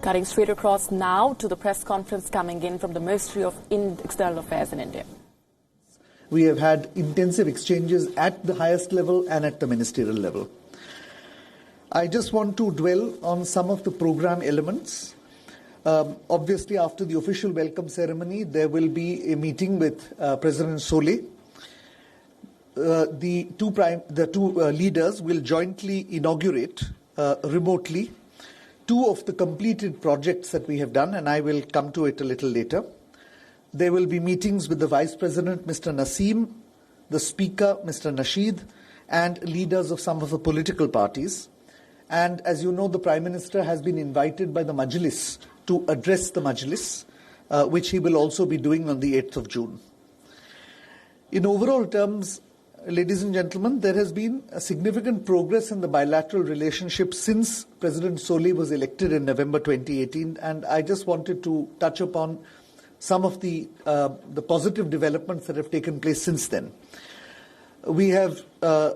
Cutting straight across now to the press conference coming in from the Ministry of External Affairs in India. We have had intensive exchanges at the highest level and at the ministerial level. I just want to dwell on some of the program elements. Obviously, after the official welcome ceremony, there will be a meeting with President Solé. The two leaders will jointly inaugurate remotely two of the completed projects that we have done, and I will come to it a little later. There will be meetings with the Vice President, Mr. Naseem, the Speaker, Mr. Nasheed, and leaders of some of the political parties. And as you know, the Prime Minister has been invited by the Majlis to address the Majlis, which he will also be doing on the 8th of June. In overall terms, ladies and gentlemen, there has been a significant progress in the bilateral relationship since President Solé was elected in November 2018, and I just wanted to touch upon some of the positive developments that have taken place since then. We have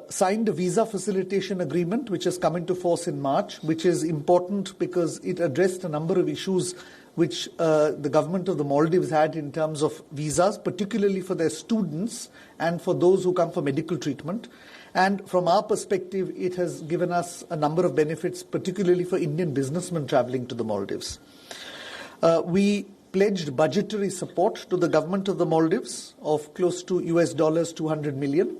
signed a visa facilitation agreement which has come into force in March, which is important because it addressed a number of issues which the government of the Maldives had in terms of visas, particularly for their students and for those who come for medical treatment. And from our perspective, it has given us a number of benefits, particularly for Indian businessmen traveling to the Maldives. We pledged budgetary support to the government of the Maldives of close to US dollars 200 million.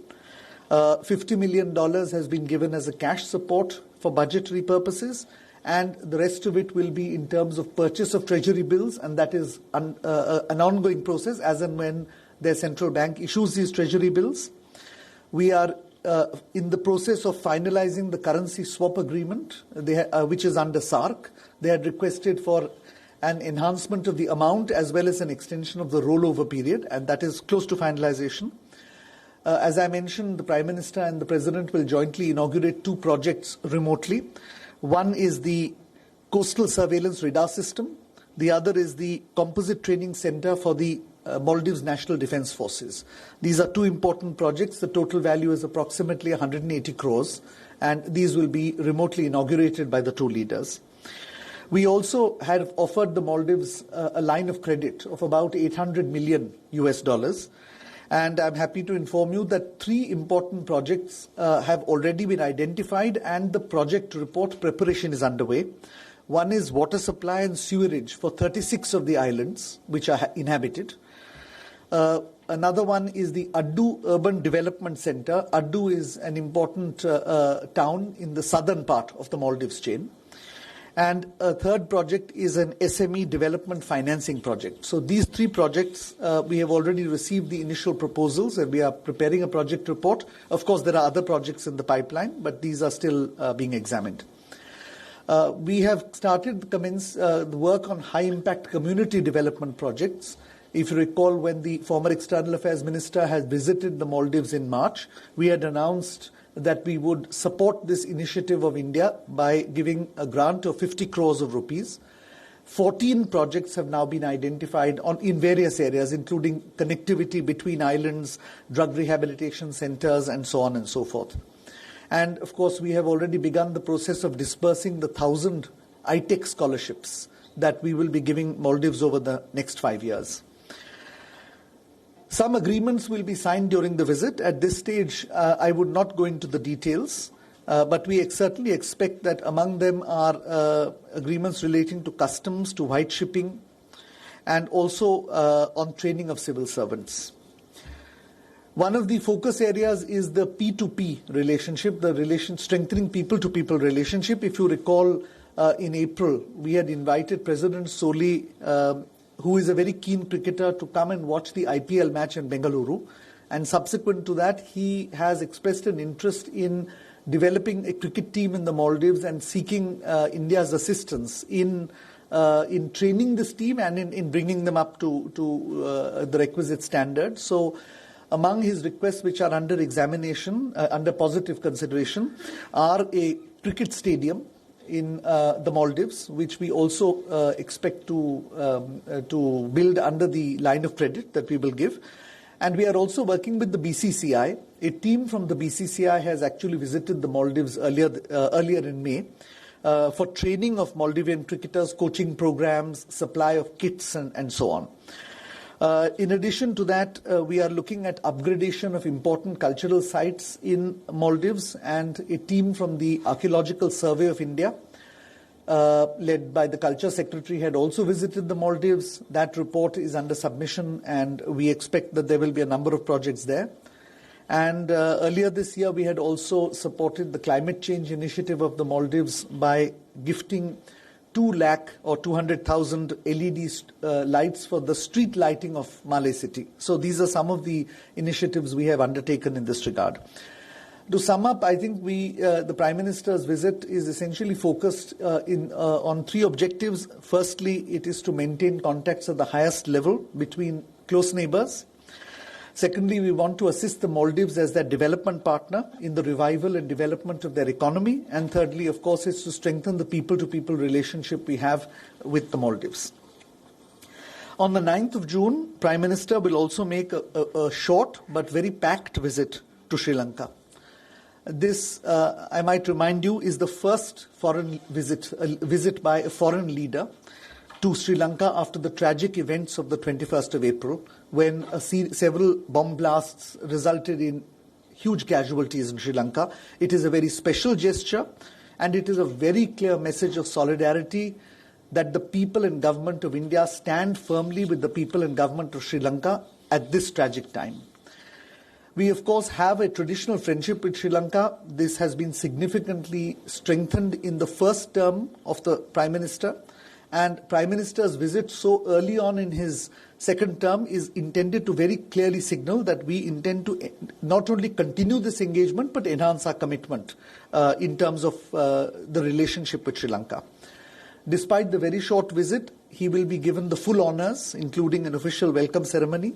$50 million has been given as a cash support for budgetary purposes, and the rest of it will be in terms of purchase of treasury bills, and that is an ongoing process as and when their central bank issues these treasury bills. We are in the process of finalizing the currency swap agreement, which is under SARC. They had requested for an enhancement of the amount as well as an extension of the rollover period, and that is close to finalization. As I mentioned, the Prime Minister and the President will jointly inaugurate two projects remotely. One is the Coastal Surveillance Radar System. The other is the Composite Training Center for the Maldives National Defence Forces. These are two important projects. The total value is approximately 180 crores, and these will be remotely inaugurated by the two leaders. We also have offered the Maldives a line of credit of about 800 million US dollars. And I'm happy to inform you that three important projects have already been identified, and the project report preparation is underway. One is water supply and sewerage for 36 of the islands which are inhabited. Another one is the Addu Urban Development Center. Addu is an important town in the southern part of the Maldives chain. And a third project is an SME development financing project. So these three projects, we have already received the initial proposals and we are preparing a project report. Of course, there are other projects in the pipeline, but these are still being examined. We have started the work on high-impact community development projects. If you recall, when the former External Affairs Minister has visited the Maldives in March, we had announced that we would support this initiative of India by giving a grant of 50 crores of rupees. 14 projects have now been identified in various areas, including connectivity between islands, drug rehabilitation centers, and so on and so forth. And of course, we have already begun the process of disbursing the 1,000 ITEC scholarships that we will be giving Maldives over the next 5 years. Some agreements will be signed during the visit. At this stage, I would not go into the details, but we certainly expect that among them are agreements relating to customs, to white shipping, and also on training of civil servants. One of the focus areas is the P2P relationship, strengthening people-to-people relationship. If you recall, in April, we had invited President Solé, who is a very keen cricketer, to come and watch the IPL match in Bengaluru. And subsequent to that, he has expressed an interest in developing a cricket team in the Maldives and seeking India's assistance in training this team and in bringing them up to the requisite standards. So among his requests which are under examination, under positive consideration, are a cricket stadium in the Maldives, which we also expect to build under the line of credit that we will give. And we are also working with the BCCI. A team from the BCCI has actually visited the Maldives earlier in May for training of Maldivian cricketers, coaching programs, supply of kits, and so on. In addition to that, we are looking at upgradation of important cultural sites in Maldives, and a team from the Archaeological Survey of India, led by the Culture Secretary, had also visited the Maldives. That report is under submission, and we expect that there will be a number of projects there. And earlier this year, we had also supported the climate change initiative of the Maldives by gifting 2 lakh or 200,000 LED lights for the street lighting of Malé city. So these are some of the initiatives we have undertaken in this regard. To sum up, I think the Prime Minister's visit is essentially focused on 3 objectives. Firstly, it is to maintain contacts at the highest level between close neighbours. Secondly, we want to assist the Maldives as their development partner in the revival and development of their economy. And thirdly, of course, is to strengthen the people-to-people relationship we have with the Maldives. On the 9th of June, Prime Minister will also make a short but very packed visit to Sri Lanka. This, I might remind you, is the first foreign visit by a foreign leader to Sri Lanka after the tragic events of the 21st of April, when several bomb blasts resulted in huge casualties in Sri Lanka. It is a very special gesture, and it is a very clear message of solidarity that the people and government of India stand firmly with the people and government of Sri Lanka at this tragic time. We, of course, have a traditional friendship with Sri Lanka. This has been significantly strengthened in the first term of the Prime Minister. And Prime Minister's visit so early on in his second term is intended to very clearly signal that we intend to not only continue this engagement but enhance our commitment in terms of the relationship with Sri Lanka. Despite the very short visit, he will be given the full honours, including an official welcome ceremony.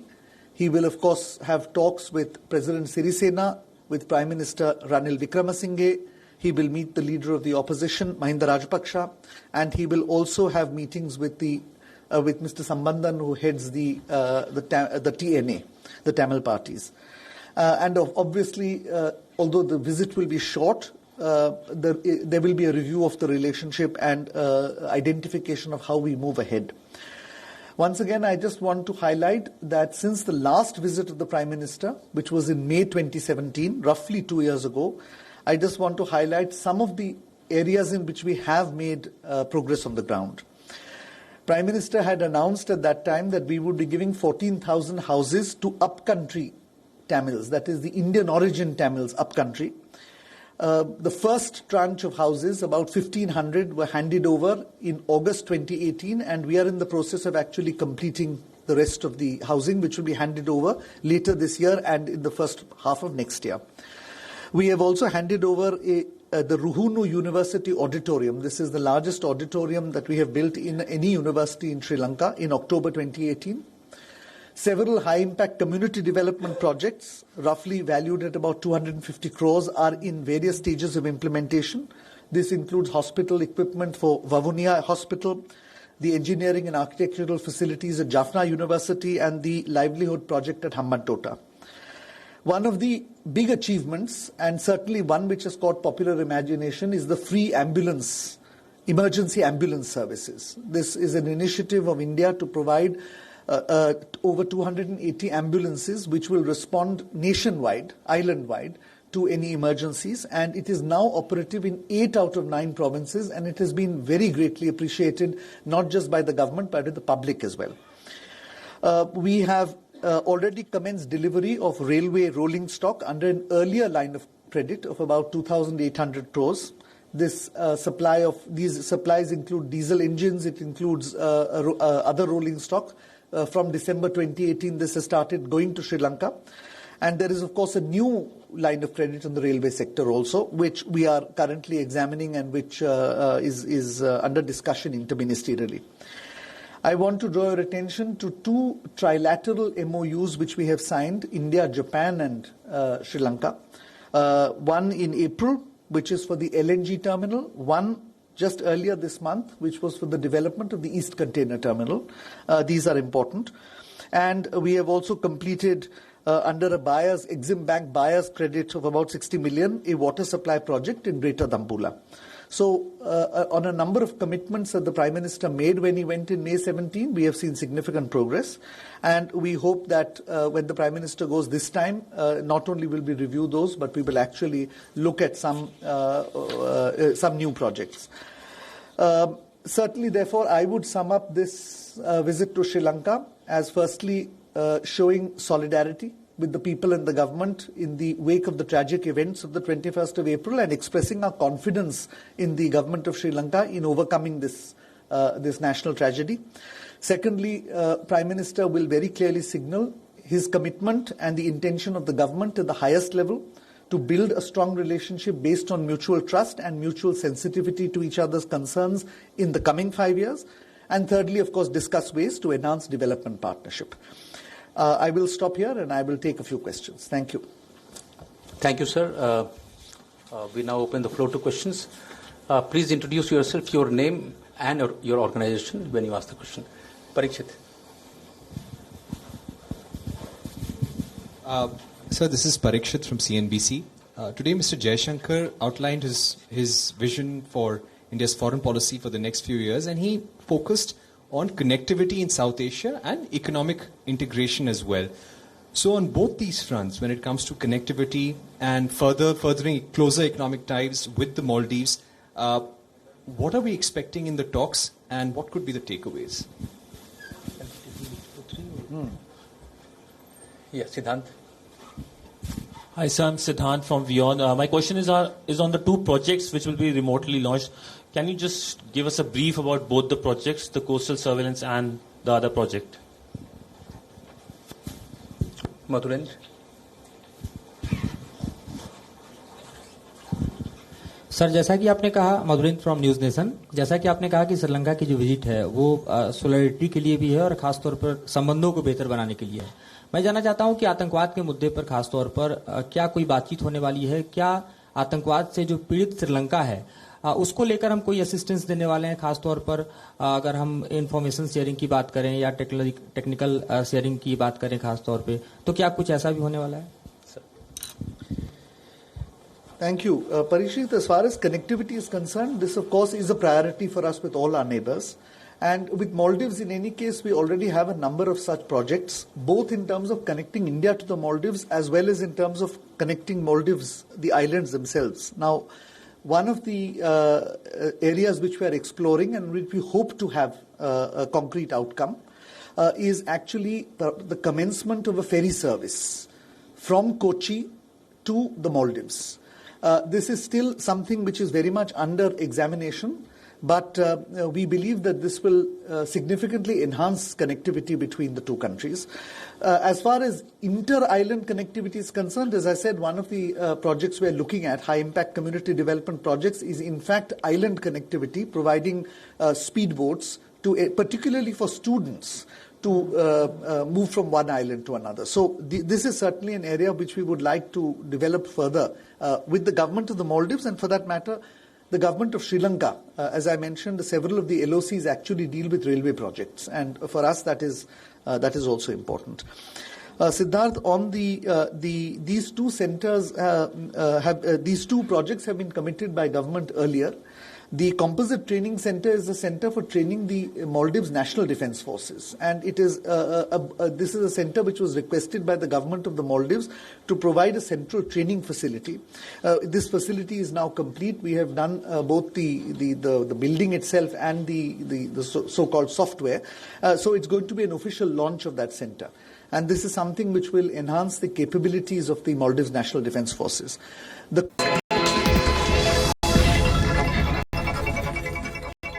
He will, of course, have talks with President Sirisena, with Prime Minister Ranil Wickremesinghe. He will meet the leader of the opposition, Mahinda Rajapaksa, and he will also have meetings with Mr. Sambandhan, who heads the TNA, the Tamil parties. And obviously, although the visit will be short, there will be a review of the relationship and identification of how we move ahead. Once again, I just want to highlight that since the last visit of the Prime Minister, which was in May 2017, roughly 2 years ago, I just want to highlight some of the areas in which we have made progress on the ground. Prime Minister had announced at that time that we would be giving 14,000 houses to upcountry Tamils, that is the Indian origin Tamils upcountry. The first tranche of houses, about 1,500, were handed over in August 2018, and we are in the process of actually completing the rest of the housing, which will be handed over later this year and in the first half of next year. We have also handed over the Ruhunu University Auditorium. This is the largest auditorium that we have built in any university in Sri Lanka in October 2018. Several high-impact community development projects, roughly valued at about 250 crores, are in various stages of implementation. This includes hospital equipment for Vavuniya Hospital, the engineering and architectural facilities at Jaffna University, and the livelihood project at Hambantota. One of the big achievements, and certainly one which has caught popular imagination, is the free emergency ambulance services. This is an initiative of India to provide over 280 ambulances which will respond nationwide, island-wide, to any emergencies, and it is now operative in 8 out of 9 provinces, and it has been very greatly appreciated, not just by the government but by the public as well. We have already commenced delivery of railway rolling stock under an earlier line of credit of about 2,800 crores. These supplies include diesel engines, it includes other rolling stock. From December 2018, this has started going to Sri Lanka. And there is, of course, a new line of credit in the railway sector also, which we are currently examining and which is under discussion interministerially. I want to draw your attention to 2 trilateral MOUs which we have signed, India, Japan and Sri Lanka. One in April, which is for the LNG terminal. One just earlier this month, which was for the development of the East Container Terminal. These are important. And we have also completed, under a Exim Bank buyer's credit of about 60 million, a water supply project in Greater Dambulla. So on a number of commitments that the Prime Minister made when he went in May 17, we have seen significant progress. And we hope that when the Prime Minister goes this time, not only will we review those, but we will actually look at some new projects. Certainly, therefore, I would sum up this visit to Sri Lanka as firstly showing solidarity with the people and the government in the wake of the tragic events of the 21st of April and expressing our confidence in the government of Sri Lanka in overcoming this national tragedy. Secondly, Prime Minister will very clearly signal his commitment and the intention of the government at the highest level to build a strong relationship based on mutual trust and mutual sensitivity to each other's concerns in the coming 5 years. And thirdly, of course, discuss ways to enhance development partnership. I will stop here and I will take a few questions. Thank you. Thank you, sir. We now open the floor to questions. Please introduce yourself, your name and your organization when you ask the question. Parikshit. Sir, this is Parikshit from CNBC. Today, Mr. Jaishankar outlined his vision for India's foreign policy for the next few years, and he focused on connectivity in South Asia and economic integration as well. So on both these fronts, when it comes to connectivity and furthering closer economic ties with the Maldives, what are we expecting in the talks and what could be the takeaways? Yes, Siddhant. Hi, sir. I'm Siddhant from WION. My question is on the two projects which will be remotely launched. Can you just give us a brief about both the projects, the coastal surveillance and the other project? Madhurendra. Sir, जैसा कि आपने कहा, Madhurendra from news nation, जैसा कि आपने कहा कि श्रीलंका की जो विजिट है वो सोलिडरिटी के लिए भी है और खासतौर पर संबंधों को बेहतर बनाने के लिए है। मैं जानना चाहता हूं कि आतंकवाद के मुद्दे पर खासतौर पर क्या कोई बातचीत होने वाली है? क्या आतंकवाद से जो पीड़ित श्रीलंका है उसको लेकर हम कोई असिस्टेंस देने वाले हैं? खासतौर पर अगर हम इंफॉर्मेशन शेयरिंग की बात करें या टेक्निकल शेयरिंग की बात करें खासतौर पे, तो क्या कुछ ऐसा भी होने वाला है? Thank you. Parikshit, as far as connectivity is concerned, this of course is a priority for us with all our neighbors. And with Maldives, in any case, we already have a number of such projects, both in terms of connecting India to the Maldives as well as in terms of connecting Maldives, the islands themselves. Now, one of the areas which we are exploring and which we hope to have a concrete outcome is actually the commencement of a ferry service from Kochi to the Maldives. This is still something which is very much under examination, but we believe that this will significantly enhance connectivity between the two countries. As far as inter-island connectivity is concerned, as I said, one of the projects we're looking at, high-impact community development projects, is in fact island connectivity, providing speedboats, particularly for students, to move from one island to another. So this is certainly an area which we would like to develop further with the government of the Maldives, and for that matter, the government of Sri Lanka. As I mentioned, several of the LOCs actually deal with railway projects, and for us that is also important. Siddharth, on these two centers, these two projects have been committed by government earlier. The Composite Training Center is a center for training the Maldives National Defence Forces, and it is this is a center which was requested by the government of the Maldives to provide a central training facility. This facility is now complete. We have done both the building itself and the so-called software. So it's going to be an official launch of that center. And this is something which will enhance the capabilities of the Maldives National Defence Forces.